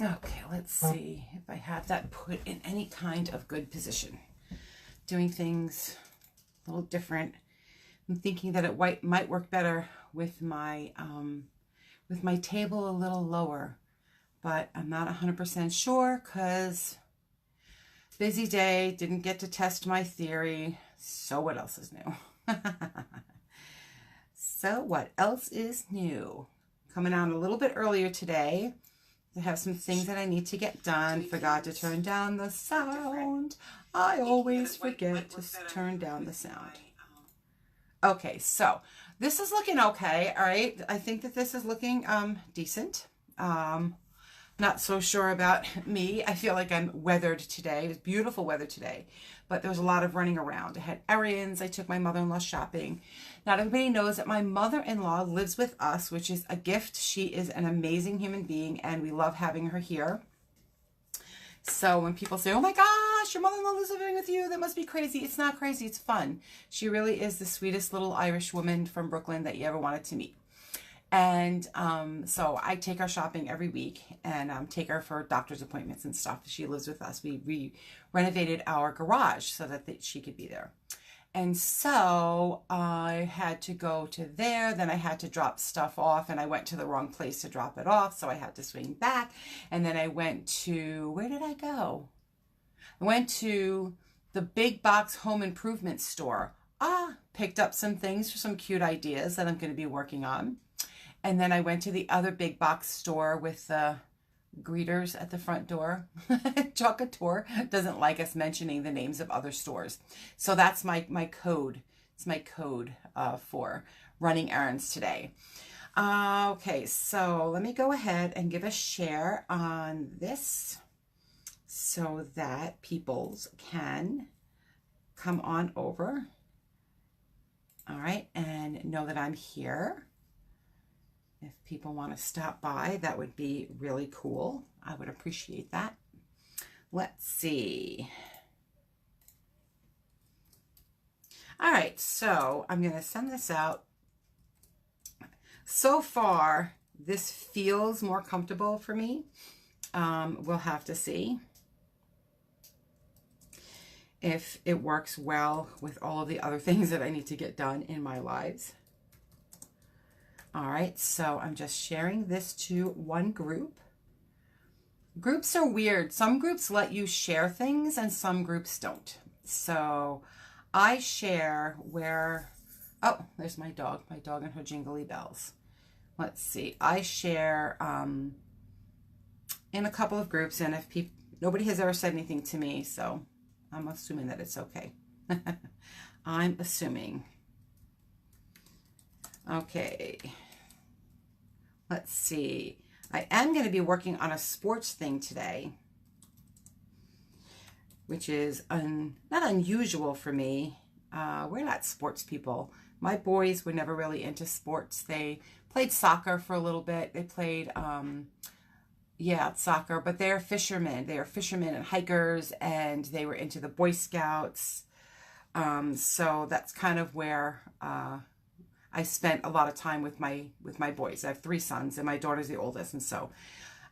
Okay, let's see if I have that put in any kind of good position. Doing things a little different. I'm thinking that it might work better with my table a little lower, but I'm not 100% sure because busy day, didn't get to test my theory. So what else is new? So what else is new? Coming on a little bit earlier today. I have some things that I need to get done. Forgot to turn down the sound. I always forget to turn down the sound. Okay, so this is looking okay. All right, I think that this is looking decent. Not so sure about me. I feel like I'm weathered today. It was beautiful weather today, but there was a lot of running around. I had errands. I took my mother-in-law shopping. Not everybody knows that my mother-in-law lives with us, which is a gift. She is an amazing human being, and we love having her here. So when people say, oh my gosh, your mother-in-law lives living with you, that must be crazy. It's not crazy. It's fun. She really is the sweetest little Irish woman from Brooklyn that you ever wanted to meet. And so I take her shopping every week and take her for doctor's appointments and stuff. She lives with us. We renovated our garage so that she could be there. And so I had to go to there. Then I had to drop stuff off, and I went to the wrong place to drop it off. So I had to swing back. And then I went to, where did I go? I went to the big box home improvement store. Picked up some things for some cute ideas that I'm going to be working on. And then I went to the other big box store with the greeters at the front door. Chalk Couture doesn't like us mentioning the names of other stores. So that's my code. It's my code for running errands today. Okay, so let me go ahead and give a share on this so that peoples can come on over. All right, and know that I'm here. If people want to stop by, that would be really cool. I would appreciate that. Let's see. All right, so I'm going to send this out. So far, this feels more comfortable for me. We'll have to see if it works well with all of the other things that I need to get done in my lives. All right, so I'm just sharing this to one group. Groups are weird. Some groups let you share things and some groups don't. So I share where, oh, there's my dog and her jingly bells. Let's see, I share in a couple of groups, and if nobody has ever said anything to me, so I'm assuming that it's okay. I'm assuming. Okay. Let's see. I am going to be working on a sports thing today, which is not unusual for me. We're not sports people. My boys were never really into sports. They played soccer for a little bit. They played, soccer, but they're fishermen. They are fishermen and hikers, and they were into the Boy Scouts. So that's kind of where I spent a lot of time with my boys. I have 3 sons, and my daughter's the oldest, and so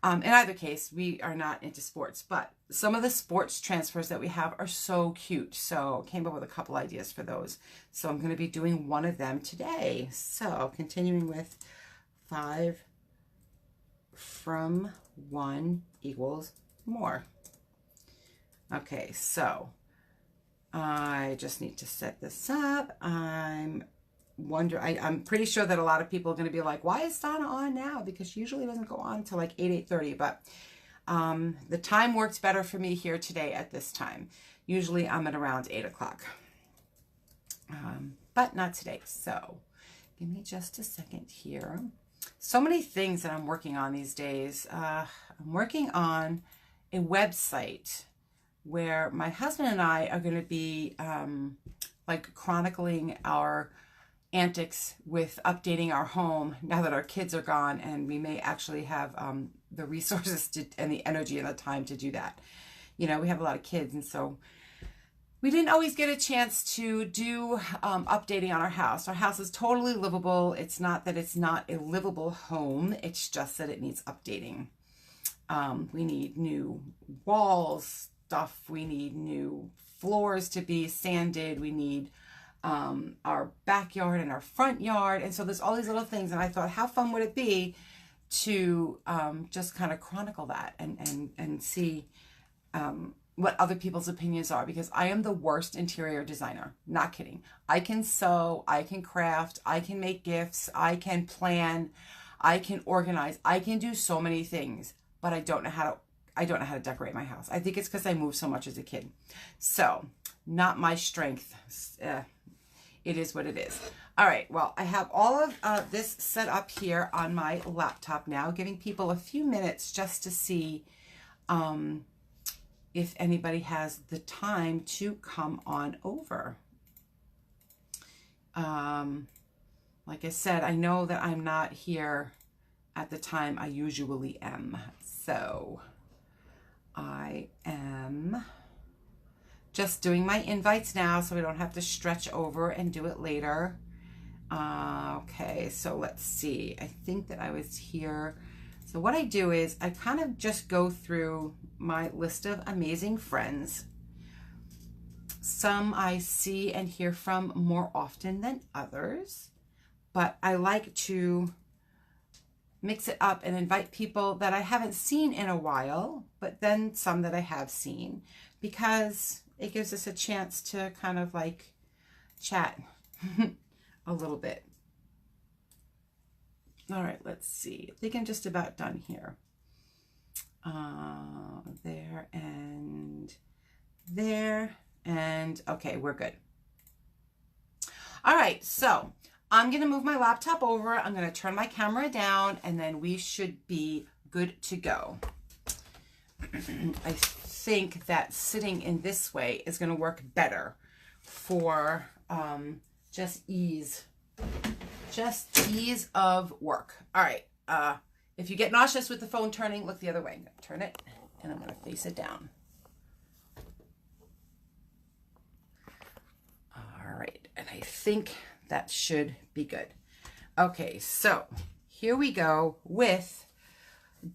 in either case, we are not into sports. But some of the sports transfers that we have are so cute. So I came up with a couple ideas for those. So I'm going to be doing one of them today. So continuing with 5 from 1 equals more. Okay, so I just need to set this up. I'm pretty sure that a lot of people are going to be like, why is Donna on now? Because she usually doesn't go on until like 8:30, but the time works better for me here today at this time. Usually I'm at around 8 o'clock, but not today. So give me just a second here. So many things that I'm working on these days. I'm working on a website where my husband and I are going to be like chronicling our antics with updating our home now that our kids are gone, and we may actually have the resources and the energy and the time to do that. You know, we have a lot of kids, and so we didn't always get a chance to do updating on our house. Our house is totally livable. It's not that it's not a livable home. It's just that it needs updating. We need new walls stuff. We need new floors to be sanded. We need our backyard and our front yard. And so there's all these little things. And I thought, how fun would it be to just kind of chronicle that and see what other people's opinions are, because I am the worst interior designer. Not kidding. I can sew, I can craft, I can make gifts, I can plan, I can organize, I can do so many things, but I don't know how to decorate my house. I think it's because I moved so much as a kid. So, not my strength. It is what it is. All right, well, I have all of this set up here on my laptop now, giving people a few minutes just to see if anybody has the time to come on over. Like I said, I know that I'm not here at the time I usually am. So I am just doing my invites now so we don't have to stretch over and do it later. Okay, so let's see. I think that I was here. So what I do is I kind of just go through my list of amazing friends. Some I see and hear from more often than others, but I like to mix it up and invite people that I haven't seen in a while, but then some that I have seen, because it gives us a chance to kind of like chat a little bit. All right, let's see. I think I'm just about done here. There and there, and okay, we're good. All right, so I'm going to move my laptop over. I'm going to turn my camera down, and then we should be good to go. I think that sitting in this way is going to work better for just ease of work. All right. If you get nauseous with the phone turning, look the other way. I'm going to turn it, and I'm going to face it down. All right. And I think that should be good. Okay. So here we go with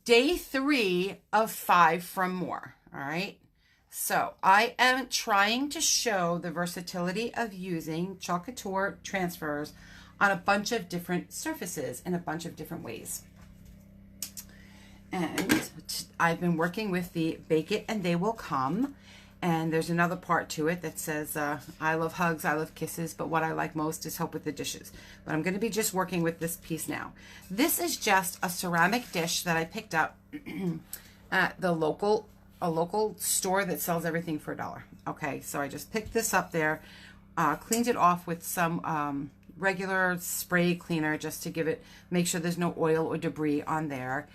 day 3 of 5 from more. All right. So I am trying to show the versatility of using Chalk Couture transfers on a bunch of different surfaces in a bunch of different ways. And I've been working with the Bake It and They Will Come. And there's another part to it that says, I love hugs, I love kisses, but what I like most is help with the dishes. But I'm going to be just working with this piece now. This is just a ceramic dish that I picked up at a local store that sells everything for $1. Okay, so I just picked this up there, cleaned it off with some regular spray cleaner just to make sure there's no oil or debris on there.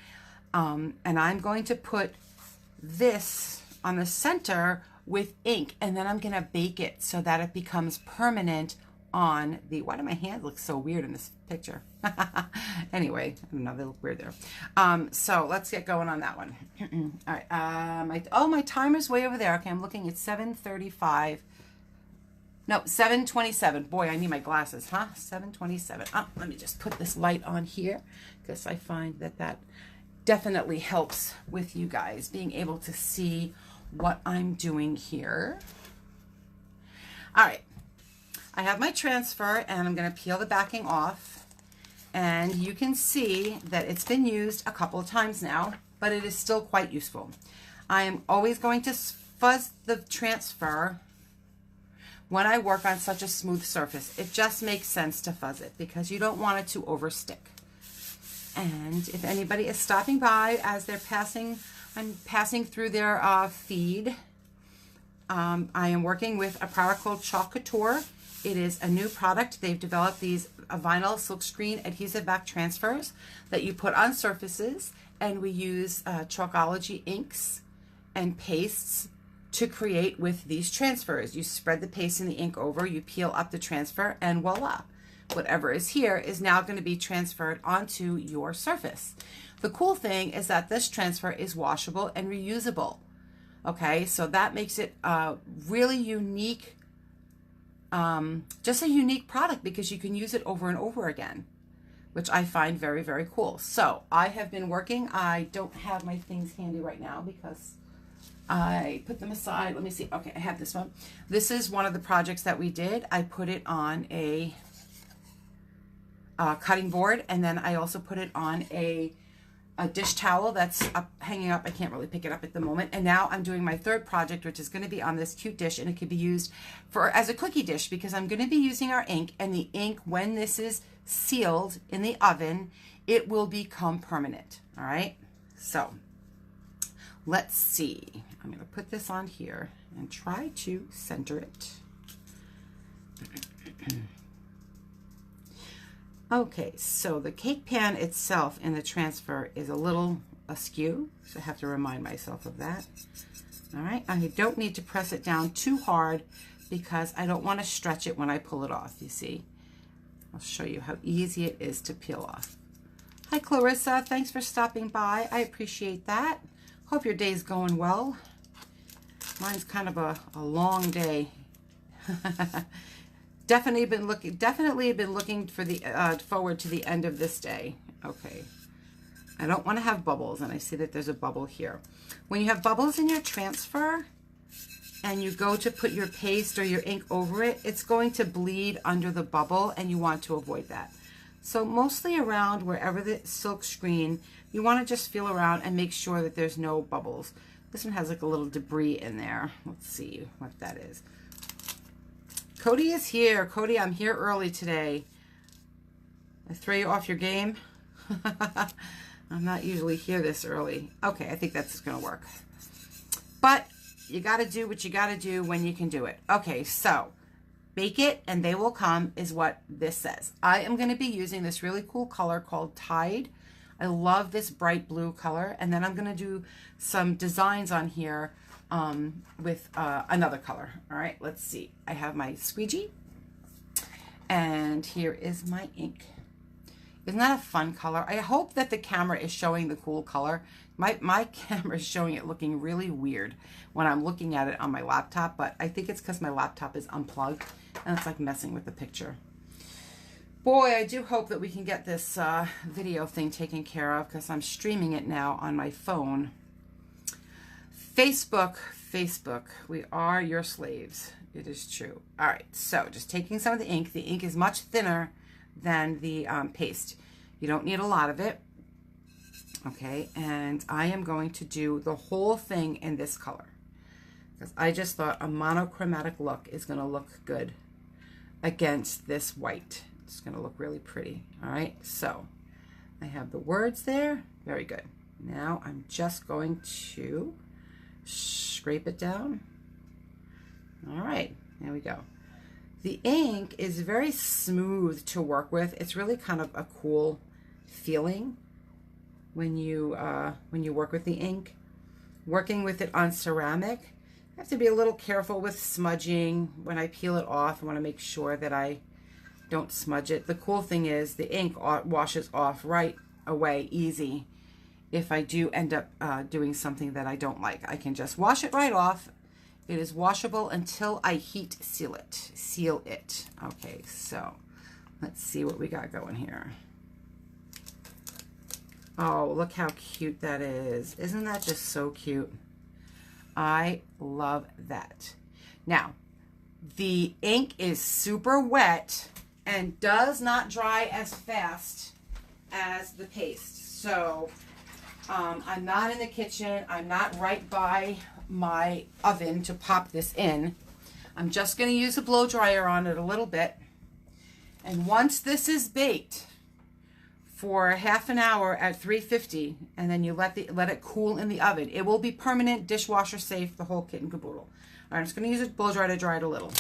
And I'm going to put this on the center with ink, and then I'm going to bake it so that it becomes permanent on the, why do my hands look so weird in this picture? Anyway, I don't know, they look weird there. So let's get going on that one. All right, my timer's way over there. Okay, I'm looking at 7:35. No, 7:27. Boy, I need my glasses, huh? 7:27. Let me just put this light on here, because I find that definitely helps with you guys being able to see what I'm doing here. All right, I have my transfer, and I'm going to peel the backing off, and you can see that it's been used a couple of times now, but it is still quite useful. I am always going to fuzz the transfer when I work on such a smooth surface. It just makes sense to fuzz it because you don't want it to overstick. And if anybody is stopping by as they're passing, I'm passing through their feed. I am working with a product called Chalk Couture. It is a new product. They've developed these vinyl silkscreen adhesive back transfers that you put on surfaces, and we use Chalkology inks and pastes to create with these transfers. You spread the paste and the ink over, you peel up the transfer, and voila. Whatever is here is now going to be transferred onto your surface. The cool thing is that this transfer is washable and reusable. Okay, so that makes it really unique, just a unique product, because you can use it over and over again. which I find very, very cool. So I have been working. I don't have my things handy right now because I put them aside. Let me see. Okay, I have this one. This is one of the projects that we did. I put it on a cutting board, and then I also put it on a dish towel that's hanging up. I can't really pick it up at the moment. And now I'm doing my third project, which is going to be on this cute dish, and it could be used as a cookie dish because I'm going to be using our ink, and the ink, when this is sealed in the oven, it will become permanent. All right, so let's see. I'm going to put this on here and try to center it. Okay, so the cake pan itself in the transfer is a little askew, so I have to remind myself of that. All right, I don't need to press it down too hard because I don't want to stretch it when I pull it off, you see. I'll show you how easy it is to peel off. Hi, Clarissa. Thanks for stopping by. I appreciate that. Hope your day's going well. Mine's kind of a long day. Definitely been looking for the forward to the end of this day. Okay. I don't want to have bubbles, and I see that there's a bubble here. When you have bubbles in your transfer and you go to put your paste or your ink over it, it's going to bleed under the bubble, and you want to avoid that. So mostly around wherever the silk screen, you want to just feel around and make sure that there's no bubbles. This one has like a little debris in there. Let's see what that is. Cody is here. Cody, I'm here early today. I throw you off your game. I'm not usually here this early. Okay, I think that's going to work. But you got to do what you got to do when you can do it. Okay, so bake it and they will come is what this says. I am going to be using this really cool color called Tide. I love this bright blue color. And then I'm going to do some designs on here with another color. All right, let's see. I have my squeegee and here is my ink. Isn't that a fun color? I hope that the camera is showing the cool color. My camera is showing it looking really weird when I'm looking at it on my laptop, but I think it's because my laptop is unplugged and it's like messing with the picture. Boy, I do hope that we can get this video thing taken care of because I'm streaming it now on my phone. Facebook, we are your slaves. It is true. All right, so just taking some of the ink. The ink is much thinner than the paste. You don't need a lot of it. Okay, and I am going to do the whole thing in this color because I just thought a monochromatic look is going to look good against this white. It's going to look really pretty. All right, so I have the words there. Very good. Now I'm just going to scrape it down. All right, there we go. The ink is very smooth to work with. It's really kind of a cool feeling when you work with the ink. Working with it on ceramic, I have to be a little careful with smudging. When I peel it off, I want to make sure that I don't smudge it. The cool thing is the ink washes off right away easy. If I do end up doing something that I don't like, I can just wash it right off. It is washable until I heat seal it. Okay, so let's see what we got going here. Oh, look how cute that is. Isn't that just so cute? I love that. Now, the ink is super wet and does not dry as fast as the paste. So I'm not in the kitchen. I'm not right by my oven to pop this in. I'm just going to use a blow dryer on it a little bit. And once this is baked for half an hour at 350, and then you let it cool in the oven, it will be permanent, dishwasher safe, the whole kit and caboodle. All right, I'm just going to use a blow dryer to dry it a little.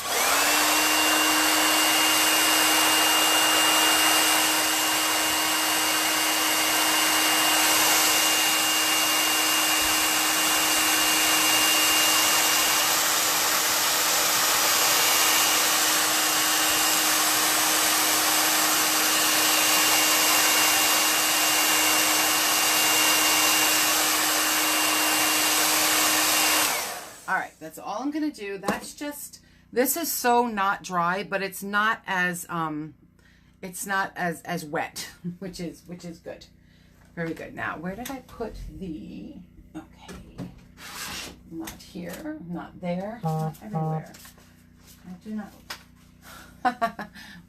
That's all I'm going to do. That's just, this is so not dry, but it's not as it's not as wet, which is good. Very good. Now, where did I put the, okay, not here, not there, not everywhere. I do not,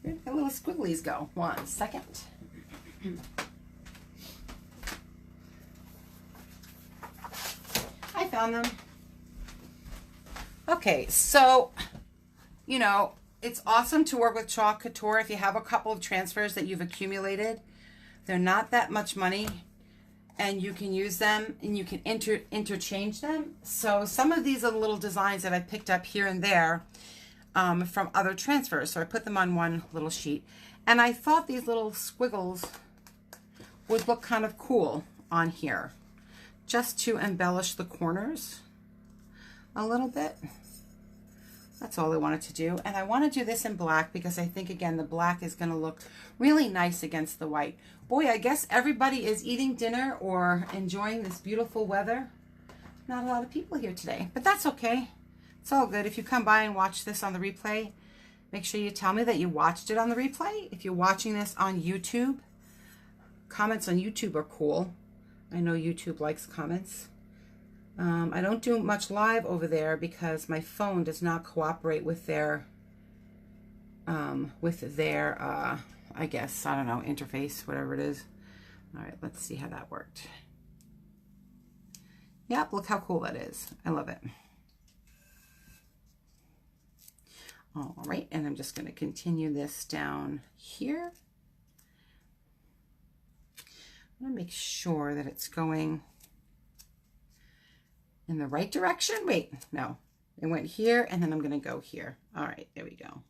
where did my little squigglies go? 1 second. I found them. Okay, so, you know, it's awesome to work with Chalk Couture if you have a couple of transfers that you've accumulated. They're not that much money, and you can use them and you can interchange them. So some of these are the little designs that I picked up here and there from other transfers. So I put them on one little sheet, and I thought these little squiggles would look kind of cool on here, just to embellish the corners a little bit. That's all I wanted to do. And I want to do this in black because I think, again, the black is going to look really nice against the white. Boy, I guess everybody is eating dinner or enjoying this beautiful weather. Not a lot of people here today, but that's okay. It's all good. If you come by and watch this on the replay, make sure you tell me that you watched it on the replay. If you're watching this on YouTube, comments on YouTube are cool. I know YouTube likes comments. I don't do much live over there because my phone does not cooperate with their, I guess, I don't know, interface, whatever it is. All right, let's see how that worked. Yep, look how cool that is. I love it. All right, and I'm just going to continue this down here. I'm going to make sure that it's going in the right direction. Wait, no, it went here, and then I'm going to go here. All right, there we go.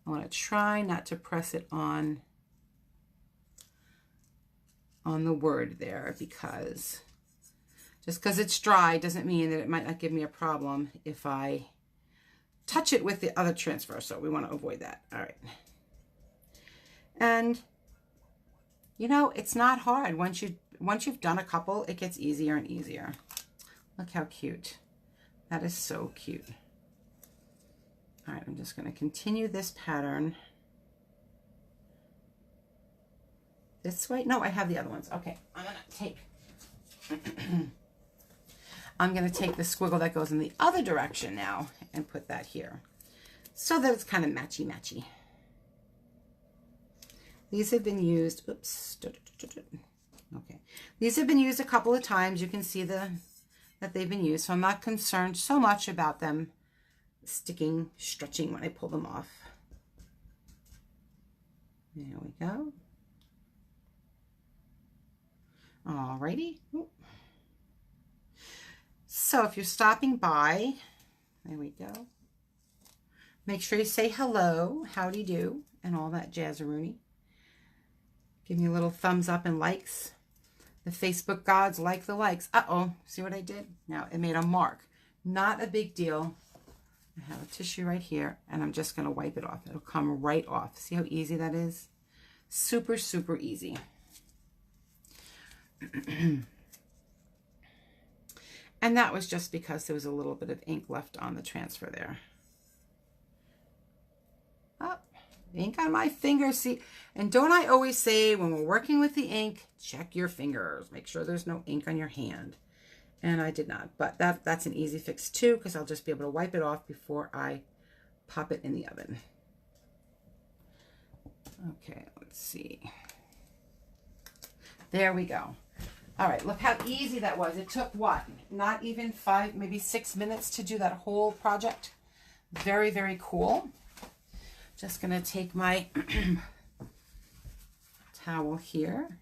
I want to try not to press it on the word there, because just because it's dry doesn't mean that it might not give me a problem if I touch it with the other transfer. So we want to avoid that. All right. And you know, it's not hard. Once you've done a couple, it gets easier and easier. Look how cute. That is so cute. All right, I'm just going to continue this pattern this way. No, I have the other ones. Okay, I'm going to take I'm going to take the squiggle that goes in the other direction now and put that here so that it's kind of matchy-matchy. These have been used, oops, okay. These have been used a couple of times. You can see that they've been used, so I'm not concerned so much about them sticking, stretching when I pull them off. There we go. Alrighty. So if you're stopping by, there we go. Make sure you say hello, howdy do, and all that jazzeroonie. Give me a little thumbs up and likes. The Facebook gods like the likes. Uh-oh, see what I did? Now it made a mark. Not a big deal. I have a tissue right here, and I'm just going to wipe it off. It'll come right off. See how easy that is? Super, super easy. And that was just because there was a little bit of ink left on the transfer there. Oh, ink on my finger. See, and don't I always say when we're working with the ink, check your fingers. Make sure there's no ink on your hand. And I did not, but that's an easy fix too, because I'll just be able to wipe it off before I pop it in the oven. Okay, let's see. There we go. All right, look how easy that was. It took what? Not even 5, maybe 6 minutes to do that whole project. Very, very cool. Just gonna take my towel here,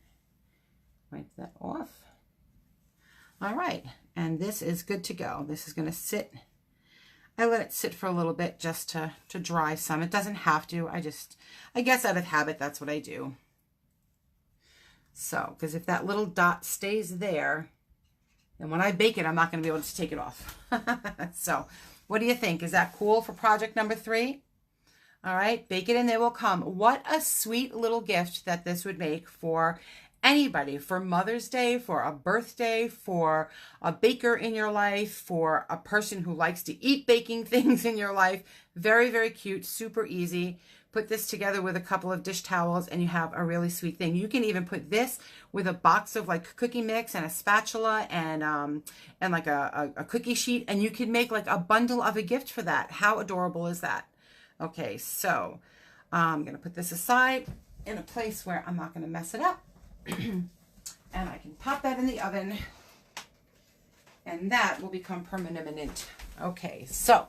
wipe that off. All right, and this is good to go. This is gonna sit. I let it sit for a little bit just to dry some. It doesn't have to. I guess out of habit, that's what I do. So, because if that little dot stays there, then when I bake it, I'm not going to be able to take it off. So, what do you think? Is that cool for project number 3? All right, bake it and they will come. What a sweet little gift that this would make for anybody, for Mother's Day, for a birthday, for a baker in your life, for a person who likes to eat baking things in your life. Very, very cute, super easy. put this together with a couple of dish towels and you have a really sweet thing. You can even put this with a box of like cookie mix and a spatula and like a cookie sheet, and you can make like a bundle of a gift for that. How adorable is that? Okay, so I'm going to put this aside in a place where I'm not going to mess it up. And I can pop that in the oven and that will become permanent. Okay, so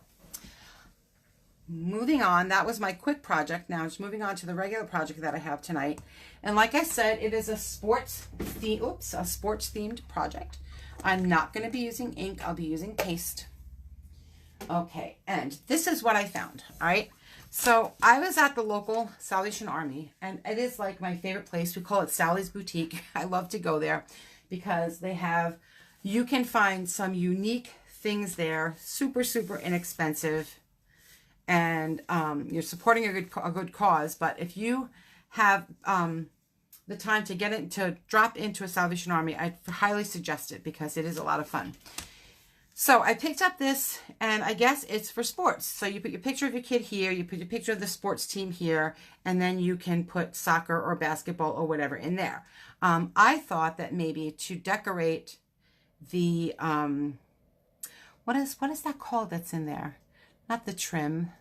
moving on, that was my quick project. Now just moving on to the regular project that I have tonight. And like I said, it is a sports themed project. I'm not going to be using ink. I'll be using paste. Okay, and this is what I found. All right. So I was at the local Salvation Army, and it is like my favorite place. We call it Sally's Boutique. I love to go there because you can find some unique things there, super, super inexpensive. And you're supporting a good cause. But if you have the time to drop into a Salvation Army, I highly suggest it because it is a lot of fun. So I picked up this, and I guess it's for sports. So you put your picture of your kid here, you put your picture of the sports team here, and then you can put soccer or basketball or whatever in there. I thought that maybe to decorate the, what is that called that's in there? Not the trim,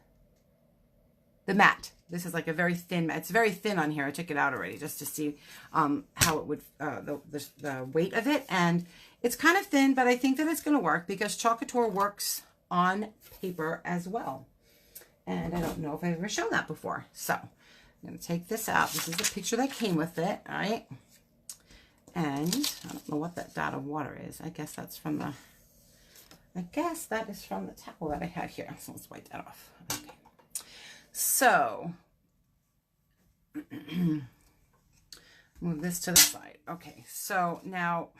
the mat. This is like a very thin mat. It's very thin on here. I took it out already just to see how it would, the weight of it. And it's kind of thin, but I think that it's going to work because Chalk Couture works on paper as well. And I don't know if I've ever shown that before. So I'm going to take this out. This is the picture that came with it. All right. And I don't know what that dot of water is. I guess that's from the, that is from the towel that I had here. So let's wipe that off. Okay. So move this to the side. Okay. So now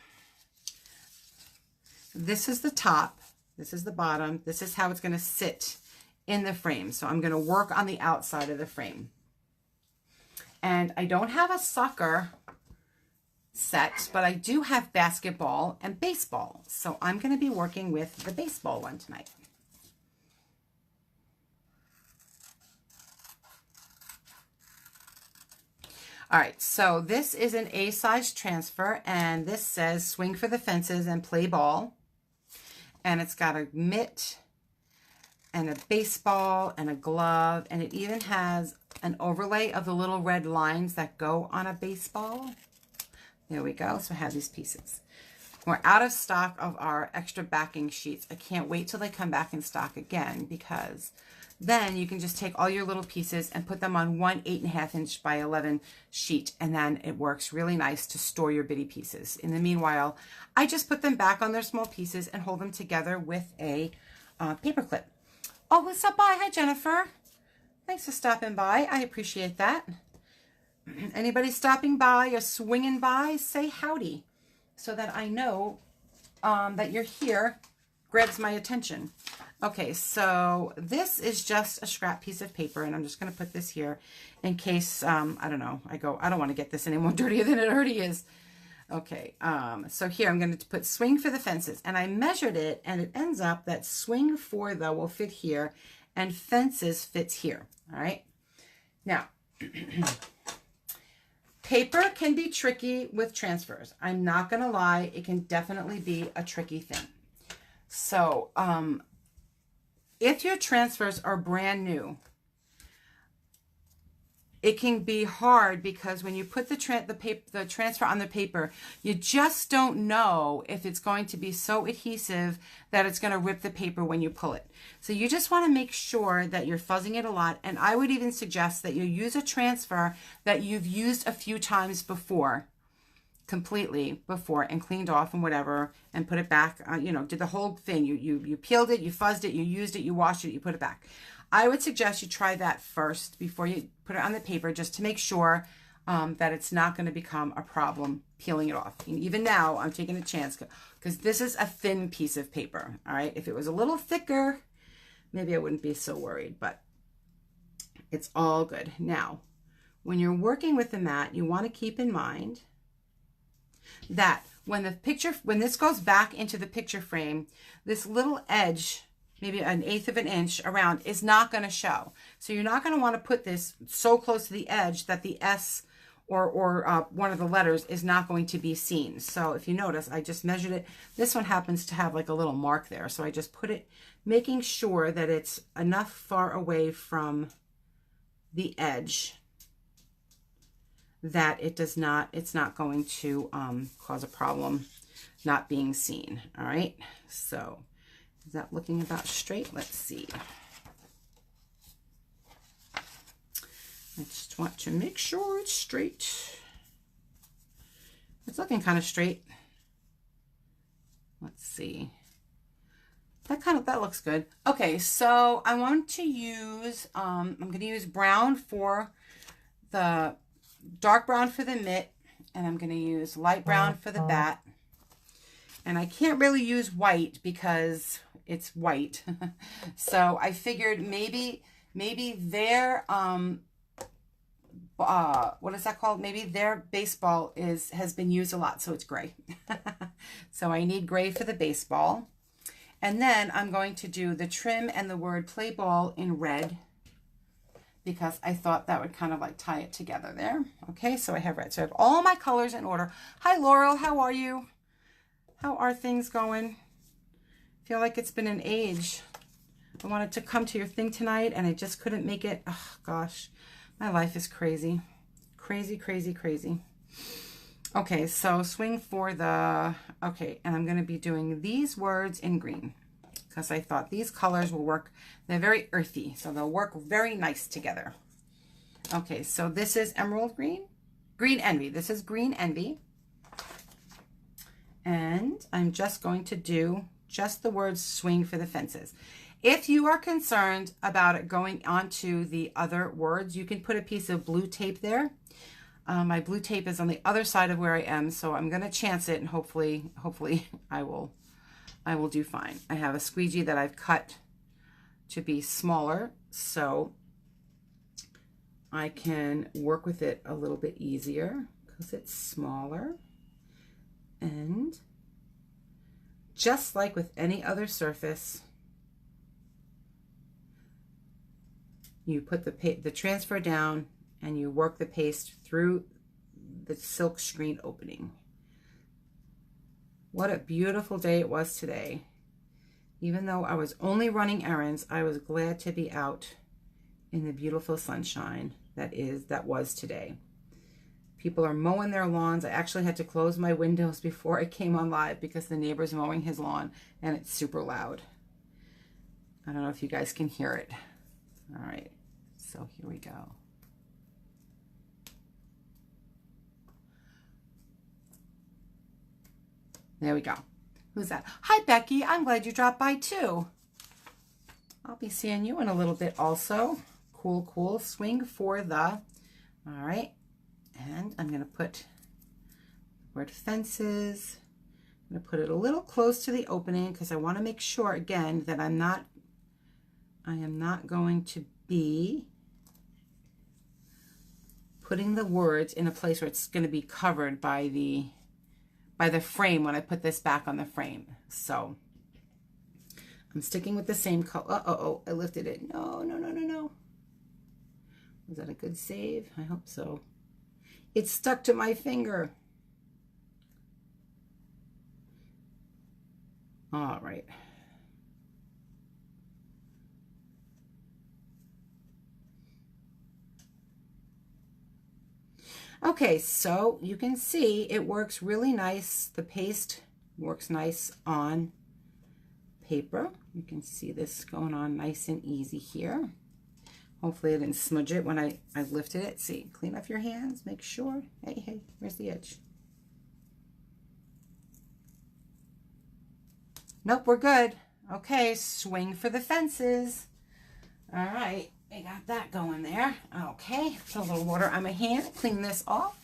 this is the top. This is the bottom. This is how it's going to sit in the frame. So I'm going to work on the outside of the frame. And I don't have a soccer set, but I do have basketball and baseball. So I'm going to be working with the baseball one tonight. All right, so this is an A-size transfer, and this says swing for the fences and play ball. And it's got a mitt and a baseball and a glove, and it even has an overlay of the little red lines that go on a baseball. There we go. So I have these pieces. We're out of stock of our extra backing sheets. I can't wait till they come back in stock again, because then you can just take all your little pieces and put them on one 8.5 inch by 11 sheet, and then it works really nice to store your bitty pieces. In the meanwhile, I just put them back on their small pieces and hold them together with a paper clip. Oh, what's up? Bye. Hi, Jennifer. Thanks for stopping by. I appreciate that. Anybody stopping by or swinging by, say howdy so that I know that you're here. Grabs my attention. Okay, so this is just a scrap piece of paper, and I'm just going to put this here in case, I don't know, I don't want to get this any more dirtier than it already is. Okay, so here I'm going to put swing for the fences, and I measured it, and it ends up that swing for the will fit here, and fences fits here, all right? Now, paper can be tricky with transfers. I'm not going to lie, it can definitely be a tricky thing. So, if your transfers are brand new, it can be hard because when you put the transfer on the paper, you just don't know if it's going to be so adhesive that it's going to rip the paper when you pull it. So you just want to make sure that you're fuzzing it a lot. And I would even suggest that you use a transfer that you've used a few times before, completely before, and cleaned off and whatever, and put it back, you know, did the whole thing. You peeled it, you fuzzed it, you used it, you washed it, you put it back. I would suggest you try that first before you put it on the paper, just to make sure that it's not going to become a problem peeling it off. And even now, I'm taking a chance because this is a thin piece of paper, all right? If it was a little thicker, maybe I wouldn't be so worried, but it's all good. Now, when you're working with the mat, you want to keep in mind that when this goes back into the picture frame, this little edge maybe an eighth of an inch around, is not going to show. So you're not going to want to put this so close to the edge that the S or one of the letters is not going to be seen. So if you notice, I just measured it. This one happens to have like a little mark there. So I just put it, making sure that it's enough far away from the edge that it's not going to cause a problem not being seen. All right. So is that looking about straight? Let's see. I just want to make sure it's straight. It's looking kind of straight. Let's see. That looks good. Okay, so I want to use, I'm going to use brown for the, dark brown for the mitt, and I'm going to use light brown for the bat. And I can't really use white because it's white. So I figured maybe their, what is that called? Maybe their baseball has been used a lot, so it's gray. So I need gray for the baseball. And then I'm going to do the trim and the word play ball in red, because I thought that would kind of like tie it together there. Okay, so I have red. So I have all my colors in order. Hi, Laurel. How are you? How are things going? I feel like it's been an age. I wanted to come to your thing tonight, and I just couldn't make it. Oh, gosh. My life is crazy. Crazy, crazy, crazy. Okay, so swing for the... Okay, and I'm going to be doing these words in green, because I thought these colors will work. They're very earthy, so they'll work very nice together. Okay, so this is emerald green. Green Envy. This is Green Envy. And I'm just going to do just the words swing for the fences. If you are concerned about it going onto the other words, you can put a piece of blue tape there. My blue tape is on the other side of where I am, so I'm going to chance it, and hopefully I will do fine. I have a squeegee that I've cut to be smaller, so I can work with it a little bit easier because it's smaller. And just like with any other surface, you put the transfer down and you work the paste through the silk screen opening. What a beautiful day it was today. Even though I was only running errands, I was glad to be out in the beautiful sunshine that was today. People are mowing their lawns. I actually had to close my windows before I came on live because the neighbor's mowing his lawn and it's super loud. I don't know if you guys can hear it. All right, so here we go. There we go. Who's that? Hi, Becky. I'm glad you dropped by too. I'll be seeing you in a little bit also. Cool, cool. Swing for the, all right. And I'm going to put the word fences. I'm going to put it a little close to the opening because I want to make sure again that I am not going to be putting the words in a place where it's going to be covered by the frame when I put this back on the frame. So I'm sticking with the same color. Oh, I lifted it. No. Was that a good save? I hope so. It's stuck to my finger. All right. Okay, so you can see it works really nice. The paste works nice on paper. You can see this going on nice and easy here. Hopefully I didn't smudge it when I lifted it. See, clean off your hands, make sure. Hey, where's the edge? Nope, we're good. Okay, swing for the fences. All right, I got that going there. Okay, put a little water on my hand, clean this off.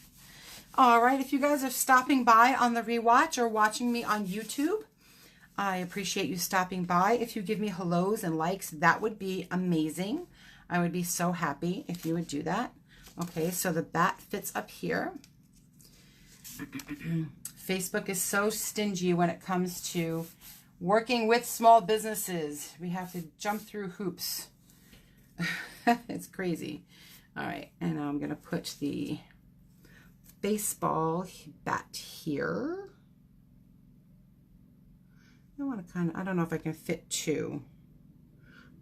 All right, if you guys are stopping by on the rewatch or watching me on YouTube, I appreciate you stopping by. If you give me hellos and likes, that would be amazing. I would be so happy if you would do that. Okay, so the bat fits up here. Facebook is so stingy when it comes to Working with small businesses, we have to jump through hoops. It's crazy. All right, and now I'm going to put the baseball bat here. I want to I don't know if I can fit two.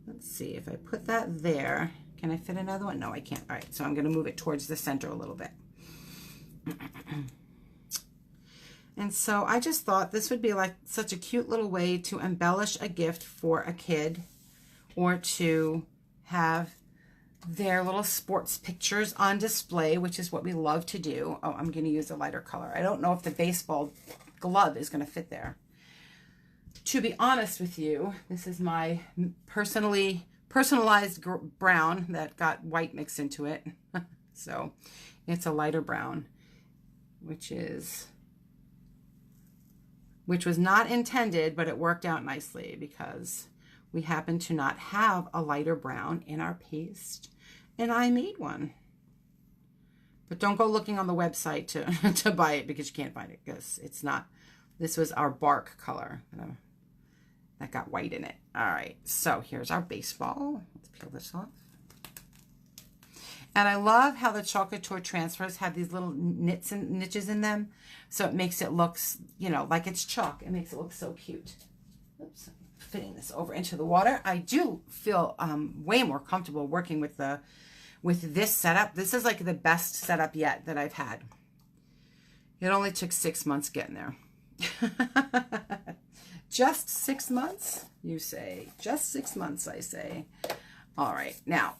Let's see, if I put that there, can I fit another one? No, I can't. All right, so I'm going to move it towards the center a little bit. And so I just thought this would be like such a cute little way to embellish a gift for a kid, or to have their little sports pictures on display, which is what we love to do. Oh, I'm going to use a lighter color. I don't know if the baseball glove is going to fit there. To be honest with you, this is my personalized brown that got white mixed into it. So it's a lighter brown, which was not intended, but it worked out nicely because we happen to not have a lighter brown in our paste, and I made one. But don't go looking on the website to buy it, because you can't find it, because it's not. This was our bark color that got white in it. All right, so here's our baseball. Let's peel this off. And I love how the Chalk Couture transfers have these little niches in them, so it makes it look, you know, like it's chalk. It makes it look so cute. Oops, fitting this over into the water. I do feel way more comfortable working with this setup. This is like the best setup yet that I've had. It only took 6 months getting there. Just 6 months, you say. Just 6 months, I say. All right, now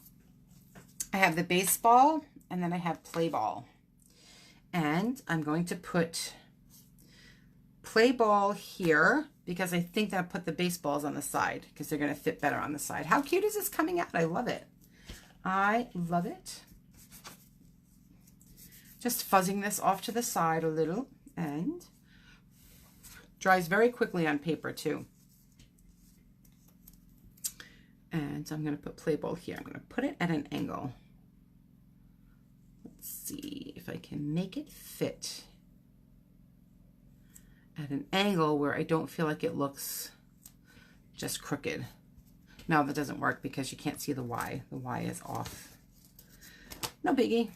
I have the baseball, and then I have play ball. And I'm going to put play ball here because I think that I'll put the baseballs on the side because they're going to fit better on the side. How cute is this coming out? I love it. I love it. Just fuzzing this off to the side a little, and dries very quickly on paper too. And so I'm going to put play ball here. I'm going to put it at an angle. Let's see if I can make it fit at an angle where I don't feel like it looks just crooked. No, that doesn't work because you can't see the Y. The Y is off. No biggie.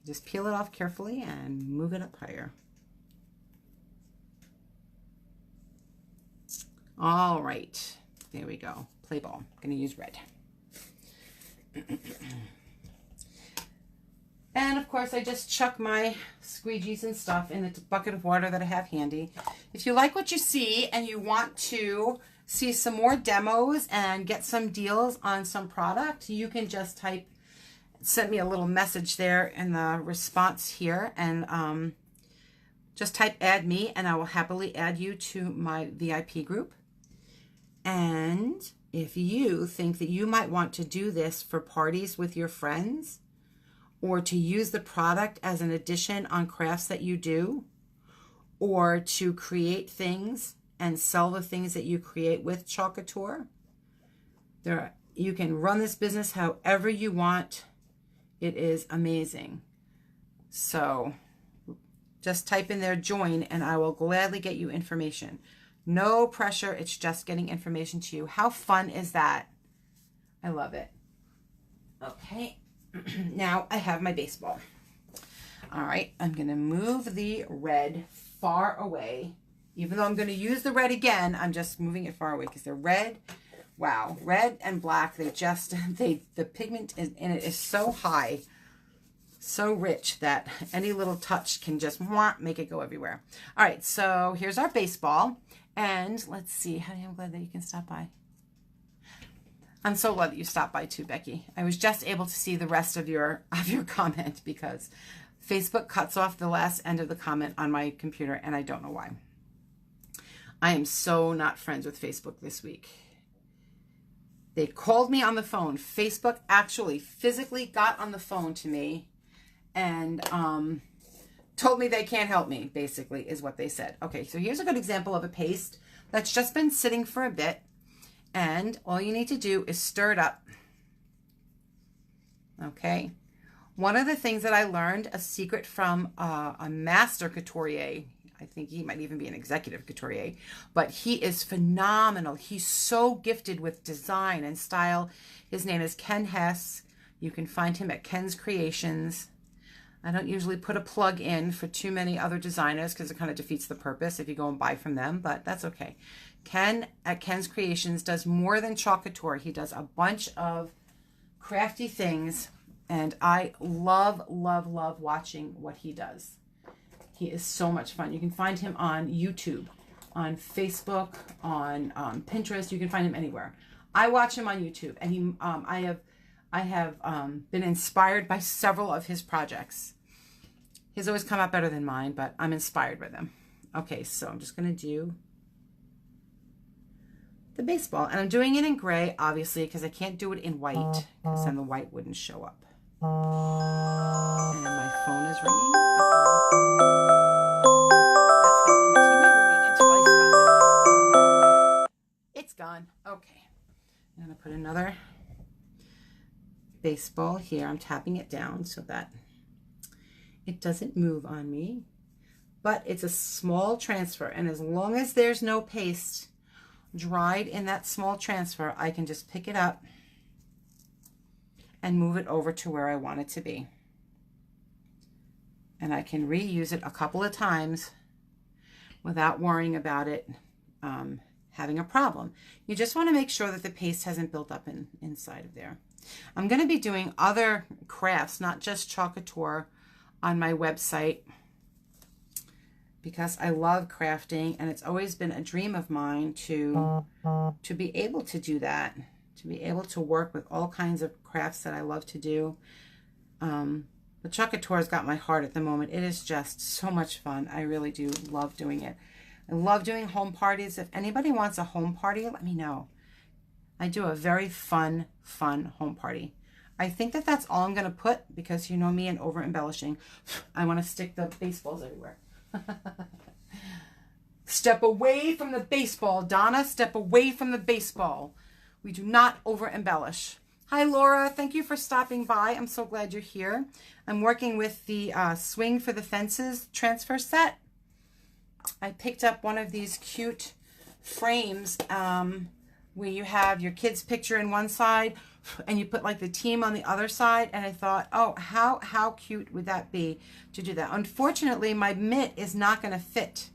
Just peel it off carefully and move it up higher. All right. There we go. Play ball. I'm going to use red. And of course, I just chuck my squeegees and stuff in the bucket of water that I have handy. If you like what you see and you want to see some more demos and get some deals on some product, you can just send me a little message there in the response here, and just type add me, and I will happily add you to my VIP group. And if you think that you might want to do this for parties with your friends, or to use the product as an addition on crafts that you do, or to create things and sell the things that you create with Chalk Couture, you can run this business however you want. It is amazing. So just type in there join, and I will gladly get you information. No pressure. It's just getting information to you. How fun is that? I love it. Okay. Now I have my baseball. All right. I'm going to move the red far away. Even though I'm going to use the red again, I'm just moving it far away because they're red. Wow. Red and black. The pigment in it is so high, so rich that any little touch can just make it go everywhere. All right. So here's our baseball. And let's see. I'm glad that you can stop by. I'm so glad that you stopped by too, Becky. I was just able to see the rest of your comment because Facebook cuts off the last end of the comment on my computer, and I don't know why. I am so not friends with Facebook this week. They called me on the phone. Facebook actually physically got on the phone to me and told me they can't help me, basically, is what they said. Okay, so here's a good example of a paste that's just been sitting for a bit. And all you need to do is stir it up. Okay. One of the things that I learned, a secret from a master couturier, I think he might even be an executive couturier, but he is phenomenal. He's so gifted with design and style. His name is Ken Hess. You can find him at Ken's Creations. I don't usually put a plug in for too many other designers because it kind of defeats the purpose if you go and buy from them, but that's okay. Ken at Ken's Creations does more than Chalk Couture. He does a bunch of crafty things, and I love, love, love watching what he does. He is so much fun. You can find him on YouTube, on Facebook, on Pinterest. You can find him anywhere. I watch him on YouTube, and he, I have been inspired by several of his projects. His always come out better than mine, but I'm inspired by them. Okay, so I'm just going to do the baseball. And I'm doing it in gray, obviously, because I can't do it in white, because then the white wouldn't show up. And my phone is ringing. That's going to continue ringing until I stop it. It's gone. Okay. I'm going to put another baseball here. I'm tapping it down so that it doesn't move on me, but it's a small transfer, and as long as there's no paste dried in that small transfer, I can just pick it up and move it over to where I want it to be, and I can reuse it a couple of times without worrying about it having a problem. You just want to make sure that the paste hasn't built up inside of there. I'm going to be doing other crafts, not just Chalk Couture, on my website because I love crafting, and it's always been a dream of mine to be able to do that, to be able to work with all kinds of crafts that I love to do. But Chalk Couture has got my heart at the moment. It is just so much fun. I really do love doing it. I love doing home parties. If anybody wants a home party, let me know. I do a very fun home party. I think that that's all I'm going to put because you know me and over embellishing. I want to stick the baseballs everywhere. Step away from the baseball, Donna. Step away from the baseball. We do not over embellish. Hi, Laura. Thank you for stopping by. I'm so glad you're here. I'm working with the Swing for the Fences transfer set. I picked up one of these cute frames where you have your kid's picture in one side and you put like the team on the other side, and I thought, oh, how cute would that be to do that. Unfortunately, my mitt is not going to fit.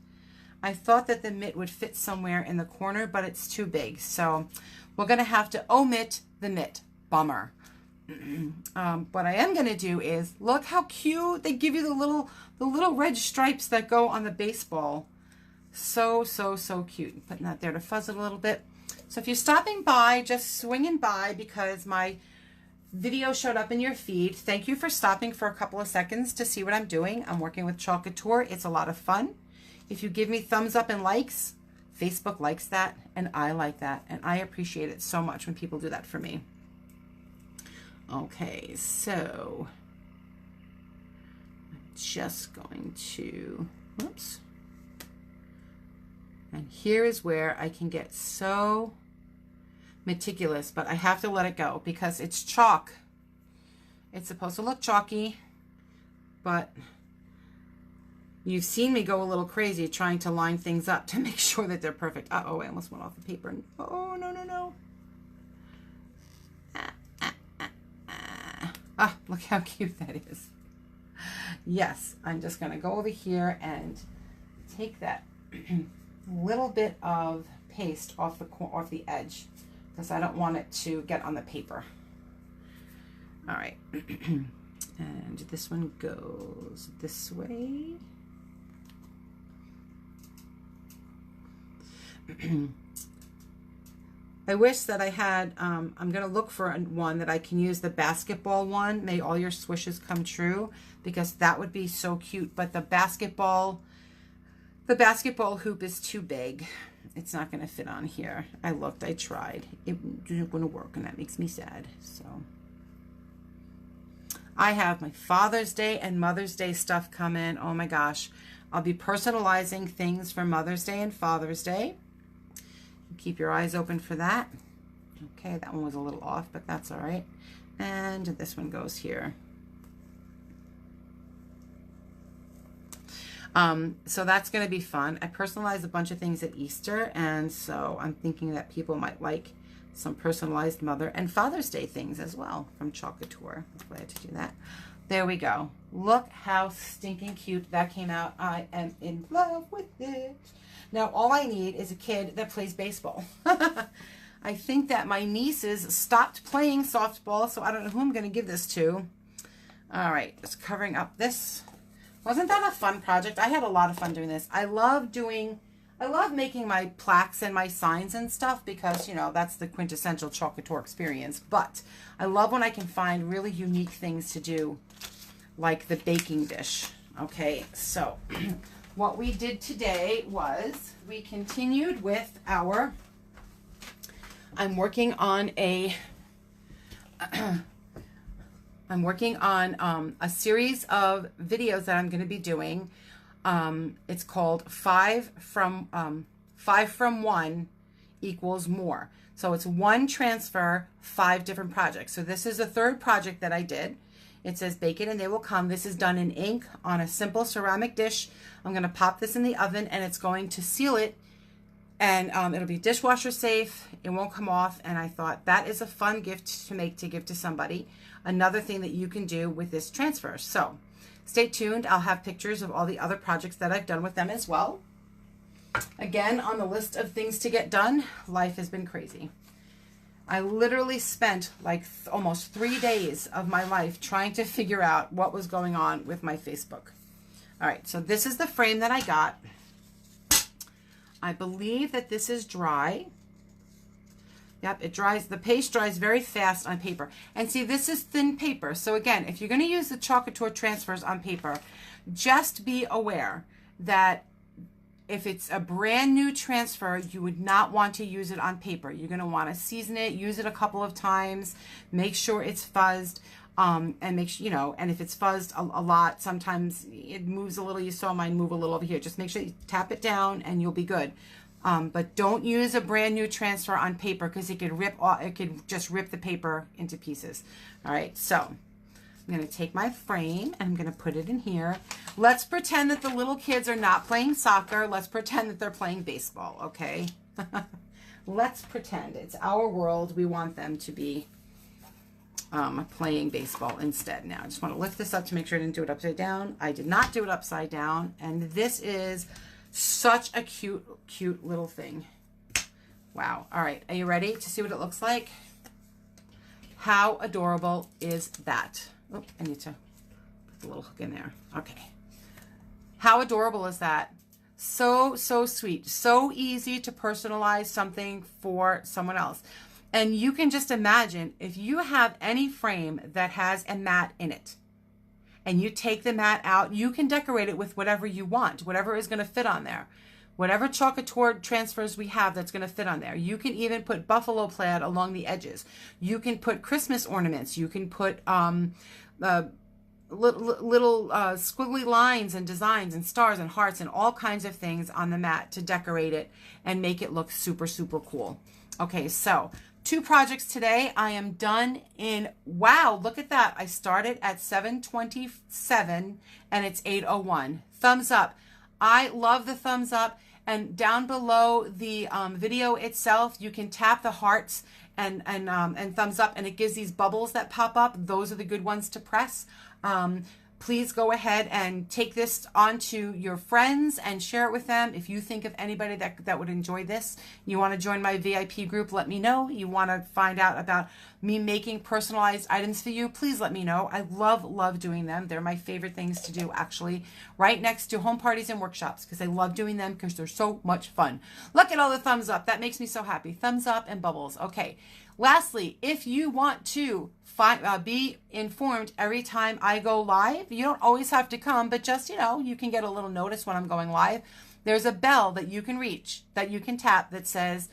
I thought that the mitt would fit somewhere in the corner, but it's too big, so we're going to have to omit the mitt. Bummer. What I am going to do is, look how cute. They give you the little red stripes that go on the baseball. So cute. Putting that there to fuzz it a little bit. So if you're stopping by, just swinging by because my video showed up in your feed, thank you for stopping for a couple of seconds to see what I'm doing. I'm working with Chalk Couture. It's a lot of fun. If you give me thumbs up and likes, Facebook likes that, and I like that, and I appreciate it so much when people do that for me. Okay, so I'm just going to, whoops. And here is where I can get so meticulous, but I have to let it go because it's chalk. It's supposed to look chalky, but you've seen me go a little crazy trying to line things up to make sure that they're perfect. Uh-oh, I almost went off the paper. Oh, no. Ah, look how cute that is. Yes, I'm just going to go over here and take that little bit of paste off the edge because I don't want it to get on the paper. All right. And this one goes this way. I wish that I had, I'm going to look for one that I can use, the basketball one. May all your swishes come true, because that would be so cute. But the basketball hoop is too big. It's not going to fit on here. I looked, I tried. It didn't going to work, and that makes me sad. So I have my Father's Day and Mother's Day stuff coming. Oh my gosh. I'll be personalizing things for Mother's Day and Father's Day. Keep your eyes open for that. Okay, that one was a little off, but that's all right. And this one goes here. So that's going to be fun. I personalized a bunch of things at Easter, and so I'm thinking that people might like some personalized Mother and Father's Day things as well from Chalk Couture. I'm glad to do that. There we go. Look how stinking cute that came out. I am in love with it. Now all I need is a kid that plays baseball. I think that my nieces stopped playing softball, so I don't know who I'm going to give this to. All right, just covering up this. Wasn't that a fun project? I had a lot of fun doing this. I love making my plaques and my signs and stuff because, you know, that's the quintessential Chalk Couture experience. But I love when I can find really unique things to do, like the baking dish. Okay, so what we did today was we continued with our, I'm working on a series of videos that I'm going to be doing. It's called 5 from 1 equals more. So it's 1 transfer, 5 different projects. So this is the 3rd project that I did. It says bake it and they will come. This is done in ink on a simple ceramic dish. I'm going to pop this in the oven and it's going to seal it. And it'll be dishwasher safe. It won't come off. And I thought that is a fun gift to make to give to somebody. Another thing that you can do with this transfer. So stay tuned. I'll have pictures of all the other projects that I've done with them as well. Again, on the list of things to get done, life has been crazy. I literally spent like almost 3 days of my life trying to figure out what was going on with my Facebook. All right, so this is the frame that I got. I believe that this is dry. Yep, it dries. The paste dries very fast on paper. And see, this is thin paper. So again, if you're going to use the Chalk Couture transfers on paper, just be aware that if it's a brand new transfer, you would not want to use it on paper. You're going to want to season it, use it a couple of times, make sure it's fuzzed, and make sure, you know, and if it's fuzzed a lot, sometimes it moves a little. You saw mine move a little over here. Just make sure you tap it down and you'll be good. But don't use a brand new transfer on paper because it could rip off, it could just rip the paper into pieces. All right, so I'm going to take my frame and I'm going to put it in here. Let's pretend that the little kids are not playing soccer. Let's pretend that they're playing baseball, okay? Let's pretend. It's our world. We want them to be playing baseball instead. Now, I just want to lift this up to make sure I didn't do it upside down. I did not do it upside down. And this is such a cute, cute little thing. Wow. All right. Are you ready to see what it looks like? How adorable is that? Oh, I need to put the little hook in there. Okay. How adorable is that? So, so sweet. So easy to personalize something for someone else. And you can just imagine if you have any frame that has a mat in it and you take the mat out, you can decorate it with whatever you want, whatever is going to fit on there. Whatever Chalk Couture transfers we have that's going to fit on there. You can even put buffalo plaid along the edges. You can put Christmas ornaments. You can put little squiggly lines and designs and stars and hearts and all kinds of things on the mat to decorate it and make it look super, super cool. Okay, so 2 projects today. I am done in, wow, look at that. I started at 7:27 and it's 8:01. Thumbs up. I love the thumbs up. And down below the video itself, you can tap the hearts and thumbs up, and it gives these bubbles that pop up. Those are the good ones to press. Please go ahead and take this on to your friends and share it with them. If you think of anybody that would enjoy this, you want to join my VIP group, let me know. You want to find out about me making personalized items for you, please let me know. I love doing them. They're my favorite things to do, actually, right next to home parties and workshops, because I love doing them because they're so much fun. Look at all the thumbs up. That makes me so happy. Thumbs up and bubbles. Okay. Lastly, if you want to be informed every time I go live, you don't always have to come, but just, you know, you can get a little notice when I'm going live. There's a bell that you can reach, that you can tap, that says,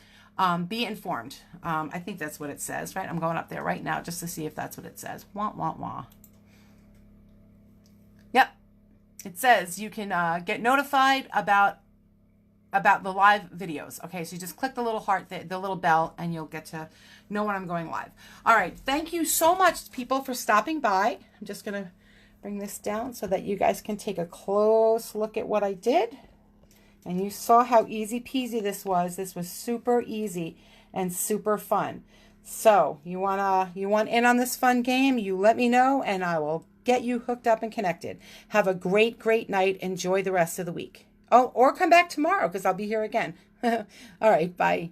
be informed. I think that's what it says, right? I'm going up there right now just to see if that's what it says. Wah, wah, wah. Yep. It says you can get notified about the live videos. Okay, so you just click the little heart, the little bell, and you'll get to know when I'm going live. All right, thank you so much, people, for stopping by. I'm just going to bring this down so that you guys can take a close look at what I did. And you saw how easy peasy this was. This was super easy and super fun. So you want in on this fun game, you let me know and I will get you hooked up and connected. Have a great, great night. Enjoy the rest of the week. Oh, or come back tomorrow because I'll be here again. All right, bye.